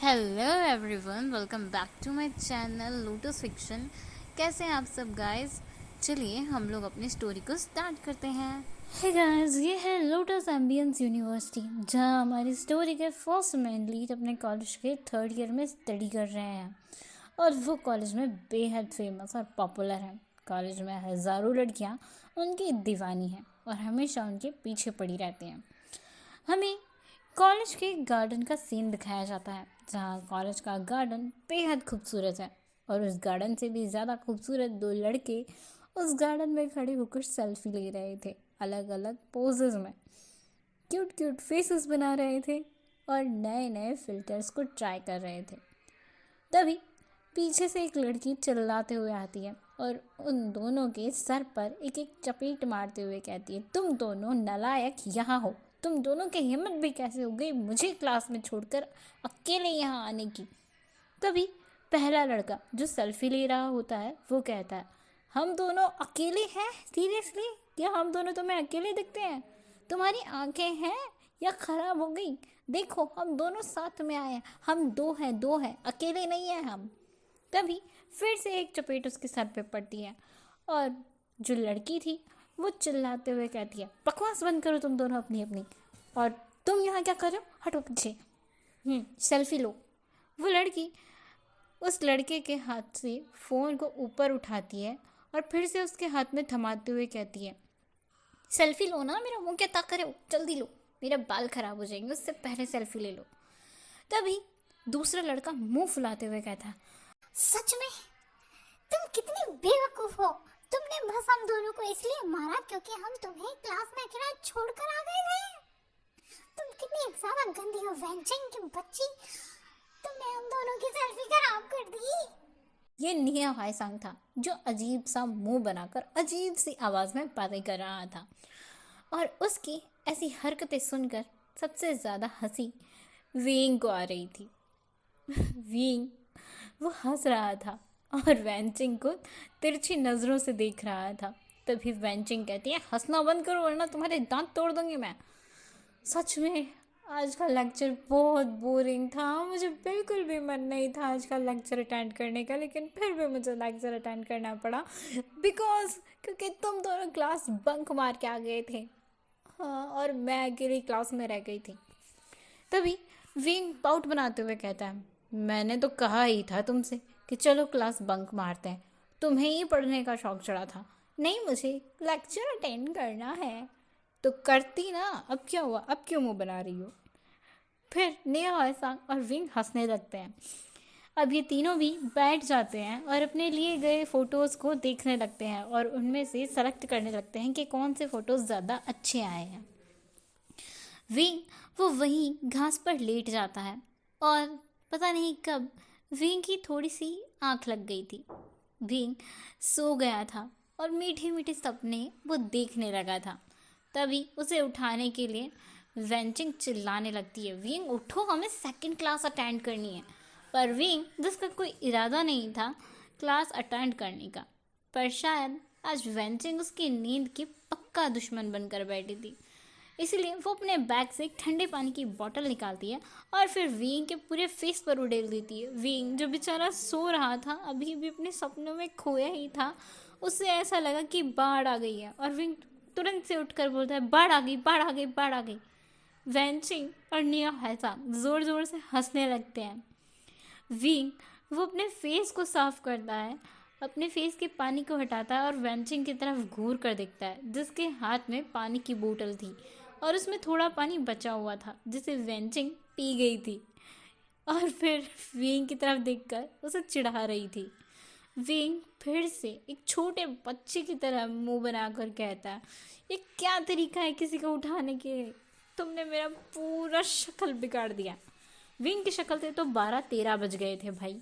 Hello everyone, welcome back to my channel Lotus Fiction. कैसे हैं आप सब गाइस? चलिए हम लोग अपनी स्टोरी को स्टार्ट करते हैं। हे गाइस, ये है लोटस एम्बियंस यूनिवर्सिटी, जहां हमारी स्टोरी के फर्स्ट मेन लीड अपने कॉलेज के थर्ड ईयर में स्टडी कर रहे हैं और वो कॉलेज में बेहद फेमस और पॉपुलर है। कॉलेज में हज़ारों लड़कियां उनकी दीवानी हैं और हमेशा उनके पीछे पड़ी रहती हैं। हमें कॉलेज के गार्डन का सीन दिखाया जाता है, जहाँ कॉलेज का गार्डन बेहद खूबसूरत है और उस गार्डन से भी ज़्यादा खूबसूरत दो लड़के उस गार्डन में खड़े होकर सेल्फी ले रहे थे, अलग अलग पोजेस में क्यूट क्यूट फेसेस बना रहे थे और नए नए फिल्टर्स को ट्राई कर रहे थे। तभी पीछे से एक लड़की चिल्लाते हुए आती है और उन दोनों के सर पर एक एक चपेट मारते हुए कहती है, तुम दोनों नालायक यहाँ हो। तुम दोनों की हिम्मत भी कैसे हो गई मुझे क्लास में छोड़कर अकेले यहाँ आने की। तभी पहला लड़का जो सेल्फी ले रहा होता है वो कहता है, हम दोनों अकेले हैं? सीरियसली? क्या हम दोनों तुम्हें अकेले दिखते हैं? तुम्हारी आंखें हैं या खराब हो गई? देखो हम दोनों साथ में आए हैं, हम दो हैं, अकेले नहीं हैं हम। तभी फिर से एक चपेट उसके सर पे पड़ती है और जो लड़की थी वो चिल्लाते हुए कहती है, बकवास बंद करो तुम दोनों अपनी अपनी, और तुम यहाँ क्या कर रहे हो? हटो पीछे, सेल्फी लो। वो लड़की उस लड़के के हाथ से फ़ोन को ऊपर उठाती है और फिर से उसके हाथ में थमाते हुए कहती है, सेल्फी लो ना, मेरा मुंह क्या ताक रहे हो, जल्दी लो, मेरे बाल खराब हो जाएंगे, उससे पहले सेल्फी ले लो। तभी दूसरा लड़का मुंह फुलाते हुए कहता है, सच में तुम कितने बेवकूफ हो। तुमने बस हम दोनों को इसलिए मारा क्योंकि हम तुम्हें क्लास में अकेला छोड़कर आ गए थे। तुम कितनी ज्यादा गंदी हो वेंचिंग की बच्ची। तुमने हम दोनों की सेल्फी खराब कर दी। ये निया हायसांग था, जो अजीब सा मुंह बनाकर अजीब सी आवाज़ में बातें कर रहा था और उसकी ऐसी हरकतें सुनकर सबसे ज़्यादा हंसी वीइंग को आ रही थी। वीइंग वो हंस रहा था और वेंचिंग को तिरछी नज़रों से देख रहा था। तभी वेंचिंग कहती है, हंसना बंद करो वरना तुम्हारे दांत तोड़ दूंगी मैं। सच में आज का लेक्चर बहुत बोरिंग था, मुझे बिल्कुल भी मन नहीं था आज का लेक्चर अटेंड करने का, लेकिन फिर भी मुझे लेक्चर अटेंड करना पड़ा क्योंकि तुम दोनों क्लास बंक मार के आ गए थे। हाँ, और मैं अकेली क्लास में रह गई थी। तभी विंग पाउट बनाते हुए कहता है, मैंने तो कहा ही था तुमसे कि चलो क्लास बंक मारते हैं, तुम्हें ही पढ़ने का शौक चढ़ा था। नहीं, मुझे लेक्चर अटेंड करना है। तो करती ना, अब क्या हुआ, अब क्यों मुंह बना रही हो? फिर नेहा हायसांग और विंग हंसने लगते हैं। अब ये तीनों भी बैठ जाते हैं और अपने लिए गए फ़ोटोज़ को देखने लगते हैं और उनमें से सेलेक्ट करने लगते हैं कि कौन से फ़ोटोज़ ज़्यादा अच्छे आए हैं। विंग वो वहीं घास पर लेट जाता है और पता नहीं कब विंग की थोड़ी सी आंख लग गई थी। विंग सो गया था और मीठे मीठे सपने वो देखने लगा था। तभी उसे उठाने के लिए वेंचिंग चिल्लाने लगती है, विंग उठो, हमें सेकंड क्लास अटेंड करनी है। पर विंग, जिसका कोई इरादा नहीं था क्लास अटेंड करने का, पर शायद आज वेंचिंग उसकी नींद की पक्का दुश्मन बनकर बैठी थी, इसलिए वो अपने बैग से एक ठंडे पानी की बोतल निकालती है और फिर विंग के पूरे फेस पर उड़ेल देती है। विंग जो बेचारा सो रहा था, अभी भी अपने सपनों में खोया ही था, उससे ऐसा लगा कि बाढ़ आ गई है और विंग तुरंत से उठकर बोलता है, बाढ़ आ गई, बाढ़ आ गई, बाढ़ आ गई। वेंचिंग और निया हायसांग ज़ोर ज़ोर से हंसने लगते हैं। विंग वो अपने फेस को साफ करता है, अपने फेस के पानी को हटाता है और वेंचिंग की तरफ घूर कर देखता है, जिसके हाथ में पानी की बोतल थी और उसमें थोड़ा पानी बचा हुआ था जिसे वेंचिंग पी गई थी और फिर विंग की तरफ देखकर उसे चिढ़ा रही थी। विंग फिर से एक छोटे बच्चे की तरह मुंह बनाकर कहता है, ये क्या तरीका है किसी को उठाने के? तुमने मेरा पूरा शक्ल बिगाड़ दिया। विंग की शक्ल से तो 12-13 बज गए थे भाई।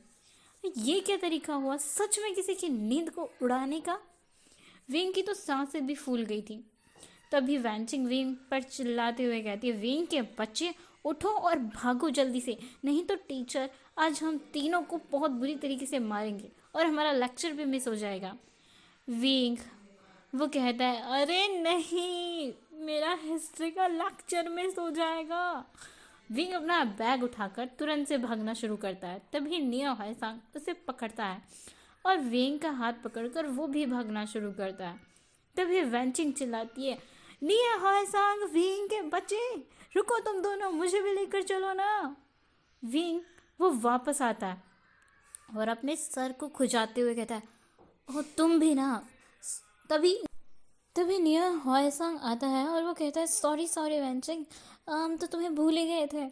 ये क्या तरीका हुआ सच में किसी की नींद को उड़ाने का? विंग की तो सांसें भी फूल गई थी। तभी वेंचिंग विंग पर चिल्लाते हुए कहती है, विंग के बच्चे उठो और भागो जल्दी से, नहीं तो टीचर आज हम तीनों को बहुत बुरी तरीके से मारेंगे और हमारा लेक्चर भी मिस हो जाएगा। विंग वो कहता है, अरे नहीं, मेरा हिस्ट्री का लेक्चर मिस हो जाएगा। विंग अपना बैग उठाकर तुरंत से भागना शुरू करता है। तभी निया हायसांग उसे पकड़ता है और विंग का हाथ पकड़कर वो भी भागना शुरू करता है। तभी वेंचिंग चिल्लाती है, निया हायसांग, विंग के बच्चे, रुको तुम दोनों, मुझे भी लेकर चलो ना। विंग वो वापस आता है और अपने सर को खुजाते हुए कहता है, ओह तुम भी ना। तभी तभी निया हायसांग आता है और वो कहता है, सॉरी सॉरी वेंचिंग, हम तो तुम्हें भूल ही गए थे।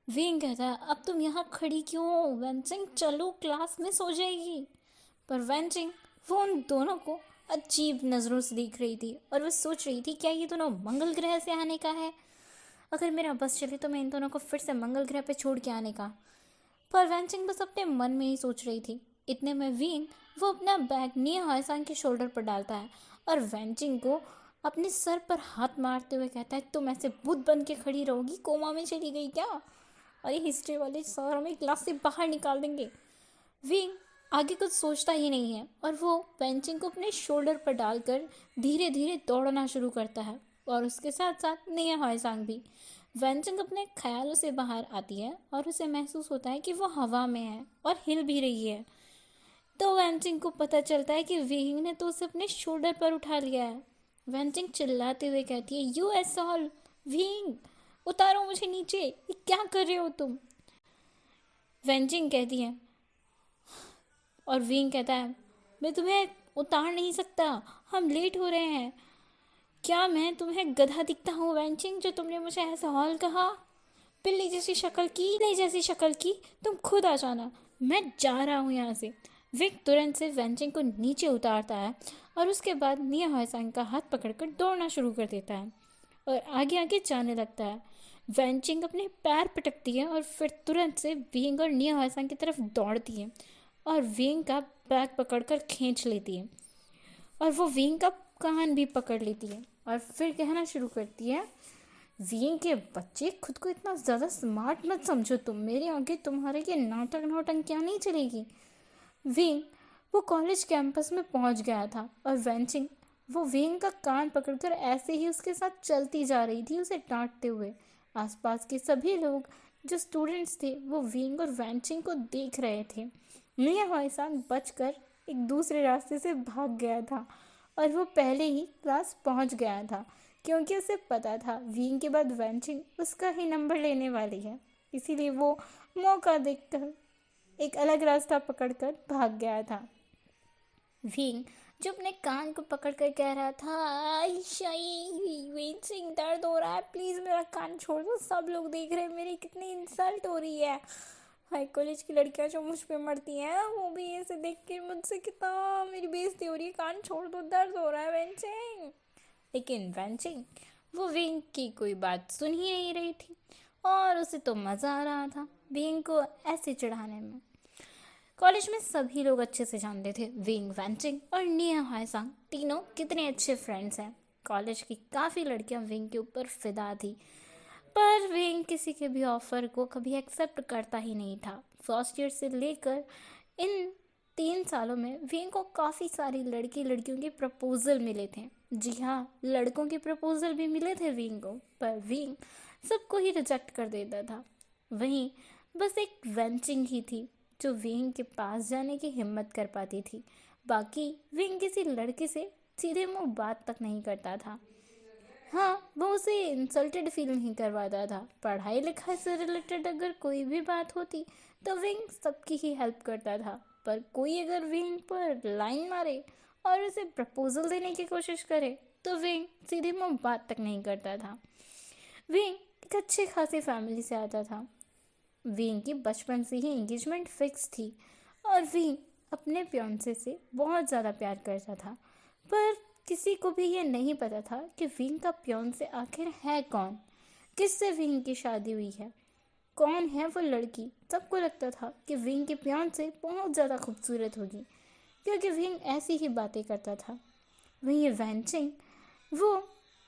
विंग कहता है, अब तुम यहाँ खड़ी क्यों हो वेंचिंग, चलो क्लास में सो जाएगी। पर वेंचिंग वो उन दोनों को अजीब नज़रों से देख रही थी और वो सोच रही थी, क्या ये दोनों मंगल ग्रह से आने का है? अगर मेरा बस चले तो मैं इन दोनों को फिर से मंगल ग्रह पे छोड़ के आने का। पर वेंचिंग बस अपने मन में ही सोच रही थी। इतने में विंग वो अपना बैग निया हायसांग के शोल्डर पर डालता है और वेंचिंग को अपने सर पर हाथ मारते हुए कहता है, तुम ऐसे बुत बन के खड़ी रहोगी, कोमा में चली गई क्या? अरे हिस्ट्री वाले सर हमें क्लास से बाहर निकाल देंगे। विंग आगे कुछ सोचता ही नहीं है और वो वेंचिंग को अपने शोल्डर पर डालकर धीरे धीरे दौड़ना शुरू करता है और उसके साथ साथ निया हायसांग भी। वेंचिंग अपने ख्यालों से बाहर आती है और उसे महसूस होता है कि वो हवा में है और हिल भी रही है। तो वेंचिंग को पता चलता है कि विंग ने तो उसे अपने शोल्डर पर उठा लिया है। वेंचिंग चिल्लाते हुए कहती है, यू असॉल, विंग उतारो मुझे नीचे, ये क्या कर रहे हो तुम? वेंचिंग कहती है और विंग कहता है, मैं तुम्हें उतार नहीं सकता, हम लेट हो रहे हैं। क्या मैं तुम्हें गधा दिखता हूँ वेंचिंग, जो तुमने मुझे ऐसा हॉल कहा? बिल्ली जैसी शक्ल की, तुम खुद आ जाना, मैं जा रहा हूँ यहाँ से। विंग तुरंत से वेंचिंग को नीचे उतारता है और उसके बाद निया हायसांग का हाथ पकड़कर दौड़ना शुरू कर देता है और आगे आगे जाने लगता है। वेंचिंग अपने पैर पटकती है और फिर तुरंत से विंग और निया हायसांग की तरफ दौड़ती है और विंग का बैग पकड़कर खींच लेती है और वो विंग का कान भी पकड़ लेती है और फिर कहना शुरू करती है, विंग के बच्चे, खुद को इतना ज़्यादा स्मार्ट मत समझो तुम, मेरे आगे तुम्हारे ये नाटक क्या नहीं चलेगी। विंग वो कॉलेज कैंपस में पहुंच गया था और वेंचिंग वो विंग का कान पकड़कर ऐसे ही उसके साथ चलती जा रही थी, उसे डांटते हुए। आसपास के सभी लोग जो स्टूडेंट्स थे वो विंग और वेंचिंग को देख रहे थे। निया हायसांग बचकर एक दूसरे रास्ते से भाग गया था और वो पहले ही क्लास पहुंच गया था, क्योंकि उसे पता था विंग के बाद वेंचिंग उसका ही नंबर लेने वाली है। इसीलिए वो मौका देखकर एक अलग रास्ता पकड़कर भाग गया था। विंग जो अपने कान को पकड़कर कह रहा था, वेंचिंग दर्द हो रहा है, प्लीज़ मेरा कान छोड़ दो, सब लोग देख रहे हैं, मेरी कितनी इंसल्ट हो रही है। हाई कॉलेज की लड़कियां जो मुझ पे मरती हैं वो भी ऐसे देख के मुझसे कितना मेरी बेइज्जती हो रही है, कान छोड़ दो, दर्द हो रहा है वेंचिंग। लेकिन वेंचिंग वो विंग की कोई बात सुन ही नहीं रही थी और उसे तो मज़ा आ रहा था विंग को ऐसे चिढ़ाने में। कॉलेज में सभी लोग अच्छे से जानते थे विंग, वेंचिंग और निया हायसांग तीनों कितने अच्छे फ्रेंड्स हैं। कॉलेज की काफ़ी लड़कियां विंग के ऊपर फिदा थी, पर विंग किसी के भी ऑफ़र को कभी एक्सेप्ट करता ही नहीं था। फर्स्ट ईयर से लेकर इन 3 सालों में विंग को काफ़ी सारी लड़कियों के प्रपोज़ल मिले थे। जी हाँ, लड़कों के प्रपोज़ल भी मिले थे विंग को, पर विंग सबको ही रिजेक्ट कर देता था। वहीं बस एक वेंचिंग ही थी जो विंग के पास जाने की हिम्मत कर पाती थी। बाकी विंग किसी लड़के से सीधे मुंह बात तक नहीं करता था। हाँ, वो उसे इंसल्टेड फील नहीं करवाता था। पढ़ाई लिखाई से रिलेटेड अगर कोई भी बात होती तो विंग सबकी ही हेल्प करता था, पर कोई अगर विंग पर लाइन मारे और उसे प्रपोजल देने की कोशिश करे तो विंग सीधे मुंह बात तक नहीं करता था। विंग एक अच्छे खासी फैमिली से आता था। विंग की बचपन से ही एंगेजमेंट फिक्स थी और विंग अपने फियांसे से बहुत ज़्यादा प्यार करता था, पर किसी को भी ये नहीं पता था कि विंग का फियांसे आखिर है कौन, किससे विंग की शादी हुई है, कौन है वो लड़की। सबको लगता था कि विंग के फियांसे बहुत ज़्यादा खूबसूरत होगी, क्योंकि विंग ऐसी ही बातें करता था। वहीं वेंचिंग वो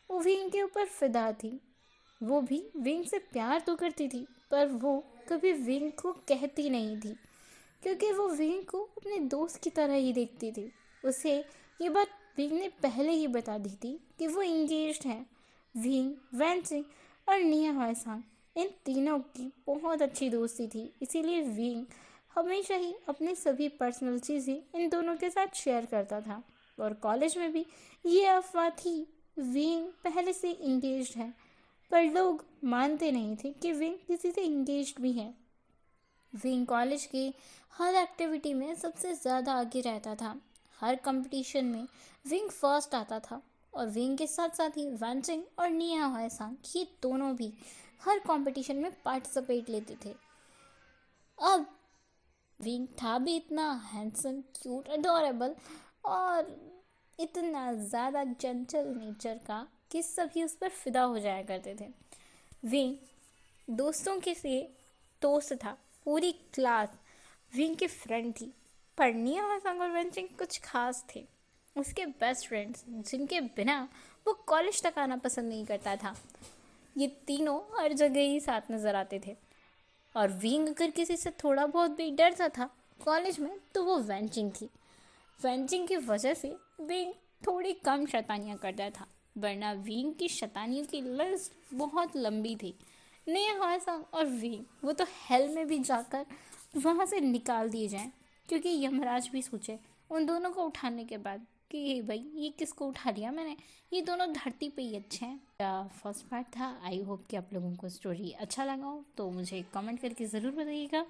विंग के ऊपर फिदा थी। वो भी विंग से प्यार तो करती थी, पर वो कभी विंग को कहती नहीं थी, क्योंकि वो विंग को अपने दोस्त की तरह ही देखती थी। उसे ये बात विंग ने पहले ही बता दी थी कि वो इंगेज्ड है। विंग, वेंचिंग और निया हायसांग इन तीनों की बहुत अच्छी दोस्ती थी, इसीलिए विंग हमेशा ही अपनी सभी पर्सनल चीज़ें इन दोनों के साथ शेयर करता था। और कॉलेज में भी ये अफवाह थी विंग पहले से इंगेज्ड है, पर लोग मानते नहीं थे कि विंग किसी से इंगेज्ड भी है। विंग कॉलेज के हर एक्टिविटी में सबसे ज़्यादा आगे रहता था। हर कंपटीशन में विंग फर्स्ट आता था। और विंग के साथ साथ ही वैंचिंग और निया हॉयसांग, ये दोनों भी हर कंपटीशन में पार्टिसिपेट लेते थे। अब विंग था भी इतना हैंडसम, क्यूट, अडोरेबल और इतना ज़्यादा चंचल नेचर का कि सभी उस पर फिदा हो जाया करते थे। विंग दोस्तों के से दोस्त था, पूरी क्लास विंग की फ्रेंड थी। पर निया हॉयसांग और वैंचिंग कुछ खास थे, उसके बेस्ट फ्रेंड्स, जिनके बिना वो कॉलेज तक आना पसंद नहीं करता था। ये तीनों हर जगह ही साथ नज़र आते थे। और विंग अगर किसी से थोड़ा बहुत भी डरता था कॉलेज में, तो वो वैंचिंग थी। वैंचिंग की वजह से विंग थोड़ी कम शैतानियाँ करता था, वरना विंग की शैतानियों की लिस्ट बहुत लंबी थी। निया हॉयसांग और विंग वो तो हेल में भी जाकर वहाँ से निकाल दिए जाएं, क्योंकि यमराज भी सोचे उन दोनों को उठाने के बाद कि भाई ये किसको उठा लिया मैंने, ये दोनों धरती पे ही अच्छे हैं। फर्स्ट पार्ट था। आई होप कि आप लोगों को स्टोरी अच्छा लगा हो, तो मुझे कमेंट करके ज़रूर बताइएगा।